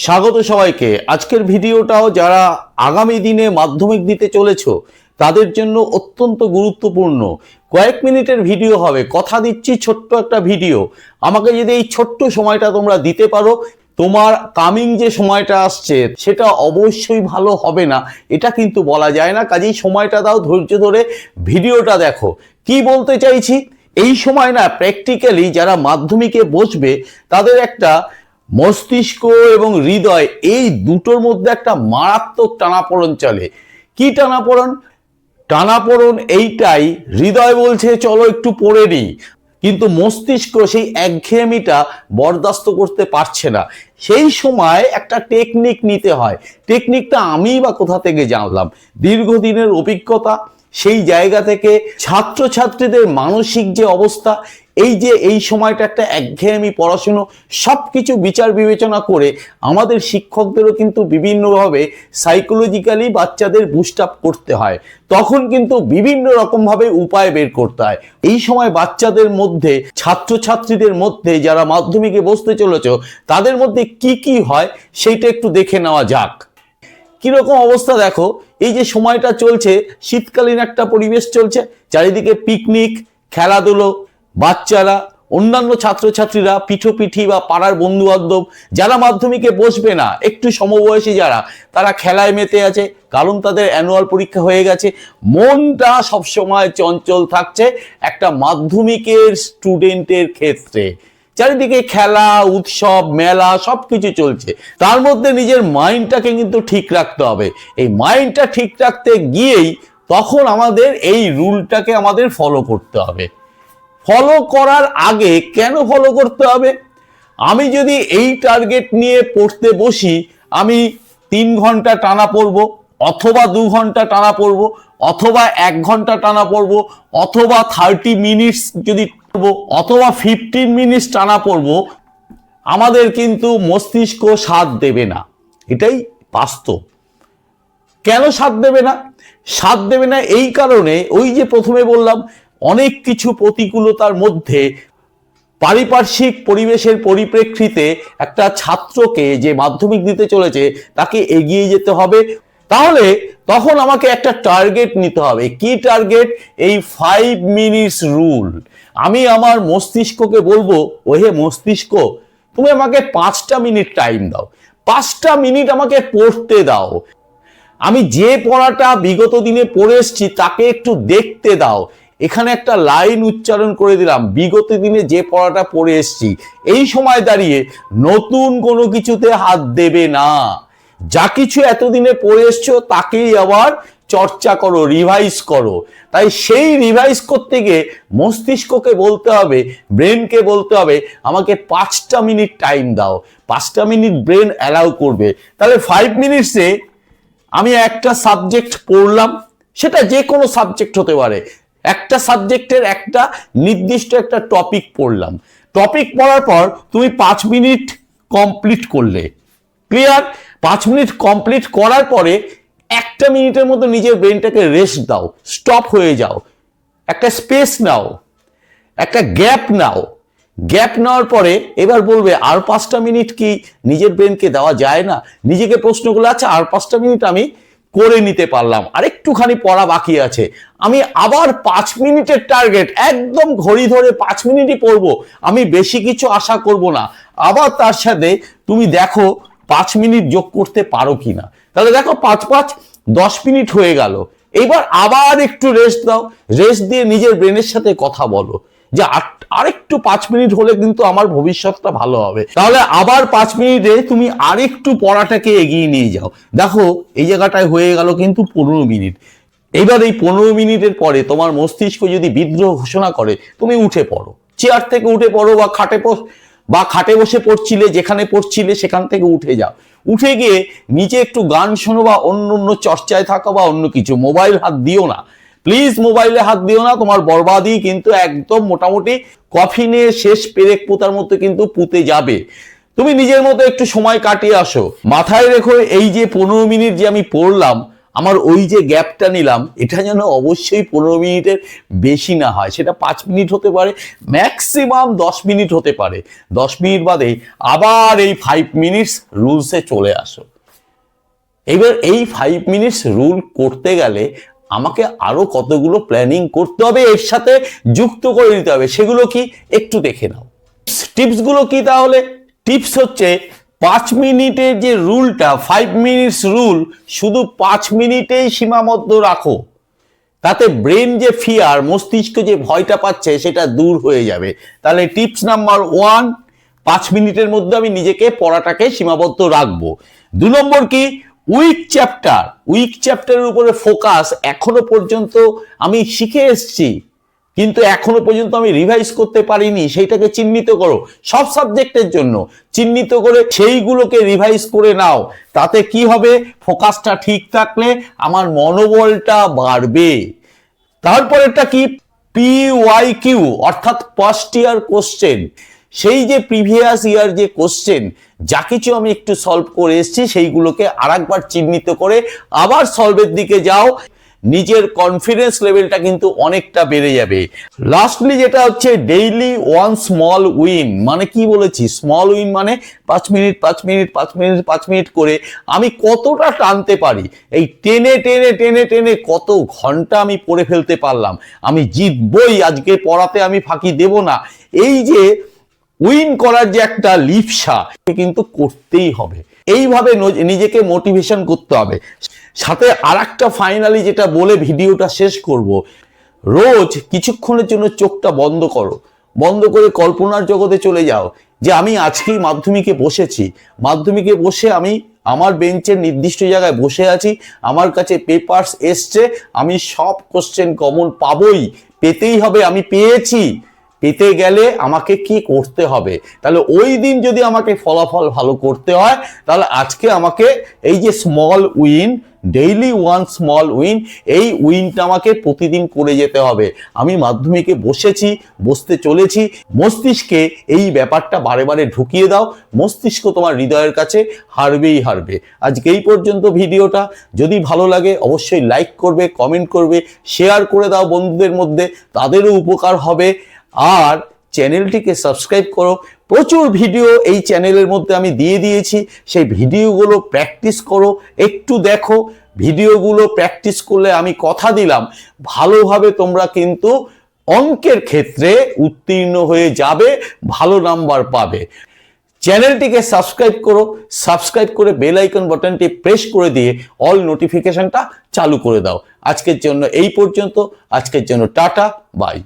স্বাগত সবাইকে। আজকের ভিডিওটাও যারা আগামী দিনে মাধ্যমিক দিতে চলেছো তাদের জন্য অত্যন্ত গুরুত্বপূর্ণ। কয়েক মিনিটের ভিডিও হবে, কথা দিচ্ছি, ছোট্ট একটা ভিডিও। আমাকে যদি এই ছোট্ট সময়টা তোমরা দিতে পারো, তোমার কামিং যে সময়টা আসছে সেটা অবশ্যই ভালো হবে না, এটা কিন্তু বলা যায় না। কাজেই সময়টা দাও, ধৈর্য ধরে ভিডিওটা দেখো। কি বলতে চাইছি, এই সময় না প্র্যাকটিক্যালি যারা মাধ্যমিকে বসবে তাদের একটা মস্তিষ্ক এবং হৃদয় এই দুটোর মধ্যে একটা মারাত্মক টানাপোড়েন চলে। কি টানাপোড়েন? টানাপোড়েন এইটাই, হৃদয় বলছে চলো একটু পড়ে নিই, কিন্তু মস্তিষ্ক সেই একঘেয়েমিটা বরদাস্ত করতে পারছে না। সেই সময় একটা টেকনিক নিতে হয়। টেকনিকটা আমি বা কোথা থেকে জানলাম? দীর্ঘদিনের অভিজ্ঞতা, সেই জায়গা থেকে ছাত্রছাত্রীদের মানসিক যে অবস্থা, এই সময়টা একটা একঘেয়েমি পড়াশুনো, সব কিছু বিচার বিবেচনা করে আমাদের শিক্ষকদেরও কিন্তু বিভিন্নভাবে সাইকোলজিক্যালি বাচ্চাদের বুস্ট আপ করতে হয়। তখন কিন্তু বিভিন্ন রকমভাবে উপায় বের করতে হয়। এই সময় বাচ্চাদের মধ্যে, ছাত্রছাত্রীদের মধ্যে যারা মাধ্যমিকে বসতে চলেছ তাদের মধ্যে কি কি হয় সেইটা একটু দেখে নেওয়া যাক। কিরকম অবস্থা দেখো। এই যে সময়টা চলছে, শীতকালীন একটা পরিবেশ চলছে, চারিদিকে পিকনিক, খেলাধুলো, বাচ্চারা, অন্যান্য ছাত্রছাত্রীরা, পিঠোপিঠি বা পাড়ার বন্ধু বান্ধব যারা মাধ্যমিকে বসবে না, একটু সমবয়সী যারা, তারা খেলায় মেতে আছে, কারণ তাদের অ্যানুয়াল পরীক্ষা হয়ে গেছে। মনটা সবসময় চঞ্চল থাকছে একটা মাধ্যমিকের স্টুডেন্টের ক্ষেত্রে। চারিদিকে খেলা, উৎসব, মেলা সবকিছু চলছে, তার মধ্যে নিজের মাইন্ডটাকে কিন্তু ঠিক রাখতে হবে। এই মাইন্ডটা ঠিক রাখতে গিয়েই তখন আমাদের এই রুলটাকে আমাদের ফলো করতে হবে। ফলো করার আগে কেন ফলো করতে হবে? আমি যদি এই টার্গেট নিয়ে পড়তে বসি, আমি 3 ঘন্টা টানা পড়বো, অথবা 2 ঘন্টা টানা পড়বো, অথবা 1 ঘন্টা টানা পড়বো, অথবা 30 মিনিটস যদি পড়বো, অথবা 15 মিনিটস টানা পড়বো, আমাদের কিন্তু মস্তিষ্ক সাথ দেবে না। এটাই বাস্তব। কেন সাথ দেবে না? সাথ দেবে না এই কারণে, ওই যে প্রথমে বললাম, অনেক কিছু প্রতিকূলতার মধ্যে পারিপার্শ্বিক পরিবেশের পরিপ্রেক্ষিতে একটা ছাত্রকে যে মাধ্যমিক দিতে চলেছে তাকে এগিয়ে যেতে হবে। তাহলে তখন আমাকে একটা টার্গেট নিতে হবে। কি টার্গেট? এই 5 মিনিটস রুল। আমি আমার মস্তিষ্ককে বলবো, ওহে মস্তিষ্ক, তুমি আমাকে 5টা মিনিট টাইম দাও, 5টা মিনিট আমাকে পড়তে দাও। আমি যে পড়াটা বিগত দিনে পড়ে এসছি তাকে একটু দেখতে দাও। এখানে একটা লাইন উচ্চারণ করে দিলাম, বিগত দিনে যে পড়াটা পড়ে এসছি। এই সময় দাঁড়িয়ে নতুন কোনো কিছুতে হাত দেবে না। যা কিছু এতদিনে পড়ে এসছো তাকেই আবার চর্চা করো, রিভাইজ করো। তাই সেই রিভাইজ করতে গিয়ে মস্তিষ্ককে বলতে হবে, ব্রেনকে বলতে হবে, আমাকে 5টা মিনিট টাইম দাও। 5টা মিনিট ব্রেন অ্যালাউ করবে। তাহলে 5 মিনিটসে আমি একটা সাবজেক্ট পড়লাম, সেটা যে কোনো সাবজেক্ট হতে পারে। একটা সাবজেক্টের একটা নির্দিষ্ট একটা টপিক পড়লাম। টপিক পড়ার পর তুমি 5 মিনিট কমপ্লিট করলে। ক্লিয়ার? 5 মিনিট কমপ্লিট করার পরে 1টা মিনিটের মতো নিজের ব্রেনটাকে রেস্ট দাও, স্টপ হয়ে যাও, একটা স্পেস নাও, একটা গ্যাপ নাও। গ্যাপ নেওয়ার পরে এবার বলবে, আর 5টা মিনিট কি নিজের ব্রেনকে দেওয়া যায় না? নিজেকে প্রশ্ন করলে, আচ্ছা আর 5টা মিনিট আমি করে নিতে পারলাম, আর একটুখানি পড়া বাকি আছে, আমি আবার 5 মিনিটের টার্গেট, একদম ঘড়ি ধরে 5 মিনিটই পড়বো, আমি বেশি কিছু আশা করব না। আবার তার সাথে তুমি দেখো 5 মিনিট যোগ করতে পারো কিনা। তাহলে দেখো 5 10 মিনিট হয়ে গেল। এইবার আবার একটু রেস্ট দাও, রেস্ট দিয়ে নিজের ব্রেনের সাথে কথা বলো যে আরেকটু 5 মিনিট হলে কিন্তু আমার ভবিষ্যৎটা ভালো হবে। তাহলে আবার 5 মিনিটে তুমি আরেকটু পড়াটাকে এগিয়ে নিয়ে যাও। দেখো এই জায়গাটায় হয়ে গেল কিন্তু 15 মিনিট। এবার এই 15 মিনিটের পরে তোমার মস্তিষ্ক যদি বিদ্রোহ ঘোষণা করে, তুমি উঠে পড়ো, চেয়ার থেকে উঠে পড়ো, বা খাটে বসে পড়ছিলে, যেখানে পড়ছিলে সেখান থেকে উঠে যাও। উঠে গিয়ে নিচে একটু গান শোনো, বা অন্য চর্চায় থাকো, বা অন্য কিছু। মোবাইল হাত দিও না, প্লিজ মোবাইলে হাত দিও না। তোমার বরবাদি কিন্তু একদম মোটামুটি কফিনে শেষ পেরেক পোতার মতো কিন্তু পুঁতে যাবে। তুমি নিজের মতো একটু সময় কাটিয়ে আসো। মাথায় রেখো, এই যে 15 মিনিট যে আমি পড়লাম, আমার ওই যে গ্যাপটা নিলাম এটা যেন অবশ্যই 15 মিনিটের বেশি না হয়, সেটা 5 মিনিট হতে পারে, ম্যাক্সিমাম 10 মিনিট হতে পারে। 10 মিনিট বাদে আবার এই 5 মিনিটস রুলসে চলে আসো। এবার এই 5 মিনিটস রুল করতে গেলে আমাকে আরো কতগুলো প্ল্যানিং করতে হবে, এর সাথে যুক্ত করে নিতে হবে। সেগুলো কি একটু দেখে নাও। টিপসগুলো কি তাহলে? টিপস হচ্ছে 5 মিনিটের যে রুলটা, 5 মিনিটস রুল, শুধু 5 মিনিটেই সীমাবদ্ধ রাখো। তাতে ব্রেন যে ফিয়ার, মস্তিষ্ক যে ভয়টা পাচ্ছে সেটা দূর হয়ে যাবে। তাহলে টিপস নাম্বার 1, 5 মিনিটের মধ্যে আমি নিজেকে পড়াটাকে সীমাবদ্ধ রাখবো। 2 নম্বর কি? উইক চ্যাপ্টারের উপরে ফোকাস। এখনো পর্যন্ত আমি শিখে এসছি কিন্তু এখনো পর্যন্ত আমি রিভাইজ করতে পারিনি, সেইটাকে চিহ্নিত করো। সব সাবজেক্টের জন্য চিহ্নিত করে সেইগুলোকে রিভাইজ করে নাও। তাতে কি হবে? ফোকাসটা ঠিক থাকলে আমার মনোবলটা বাড়বে। তারপরেরটা কি? PYQ অর্থাৎ পাস্ট ইয়ার কোশ্চেন। সেই যে প্রিভিয়াস ইয়ার যে কোশ্চেন, যা কিছু আমি একটু সলভ করে এসেছি সেইগুলোকে আরেকবার চিহ্নিত করে আবার সলভের দিকে যাও। নিজের কনফিডেন্স লেভেলটা কিন্তু অনেকটা বেড়ে যাবে। লাস্টলি যেটা হচ্ছে ডেইলি ওয়ান স্মল উইন। মানে কি বলেছি? স্মল উইন মানে 5 মিনিট 5 মিনিট 5 মিনিট 5 মিনিট করে আমি কতটা টানতে পারি। এই টেনে টেনে টেনে টেনে কত ঘন্টা আমি পড়ে ফেলতে পারলাম। আমি জিতবই, আজকে পড়াতে আমি ফাঁকি দেব না। এই যে উইন করার যে একটা লিপসা, কিন্তু করতেই হবে। এইভাবে নিজেকে মোটিভেশন করতে হবে। সাথে আরেকটা ফাইনালি যেটা বলে ভিডিওটা শেষ করব, রোজ কিছুক্ষণের জন্য চোখটা বন্ধ করো, বন্ধ করে কল্পনার জগতে চলে যাও যে আমি আজকেই মাধ্যমিকে বসেছি, মাধ্যমিকে বসে আমি আমার বেঞ্চের নির্দিষ্ট জায়গায় বসে আছি, আমার কাছে পেপারস এসছে, আমি সব কোশ্চেন কমন পাবই, পেতেই হবে, আমি পেয়েছি। পেতে গেলে আমাকে কি করতে হবে? তাহলে ওই দিন যদি আমাকে ফলাফল ভালো করতে হয়, তাহলে আজকে আমাকে এই যে small win, daily one small win, এই উইনটা আমাকে প্রতিদিন করে যেতে হবে। আমি মাধ্যমিকে বসেছি, বসতে চলেছি। মস্তিষ্কে এই ব্যাপারটা বারে বারে ঢুকিয়ে দাও, মস্তিষ্ক তোমার হৃদয়ের কাছে হারবেই হারবে। আজকে এই পর্যন্ত ভিডিওটা। যদি ভালো লাগে অবশ্যই লাইক করবে, কমেন্ট করবে, শেয়ার করে দাও বন্ধুদের মধ্যে, তাদেরও উপকার হবে। আর চ্যানেলটিকে সাবস্ক্রাইব করো। প্রচুর ভিডিও এই চ্যানেলের মধ্যে আমি দিয়ে দিয়েছি, সেই ভিডিওগুলো প্র্যাকটিস করো, একটু দেখো। ভিডিওগুলো প্র্যাকটিস করলে আমি কথা দিলাম ভালোভাবে তোমরা কিন্তু অঙ্কের ক্ষেত্রে উত্তীর্ণ হয়ে যাবে, ভালো নাম্বার পাবে। চ্যানেলটিকে সাবস্ক্রাইব করো, সাবস্ক্রাইব করে বেল আইকন বাটনটি প্রেস করে দিয়ে অল নোটিফিকেশনটা চালু করে দাও। আজকের জন্য এই পর্যন্ত। আজকের জন্য টাটা, বাই।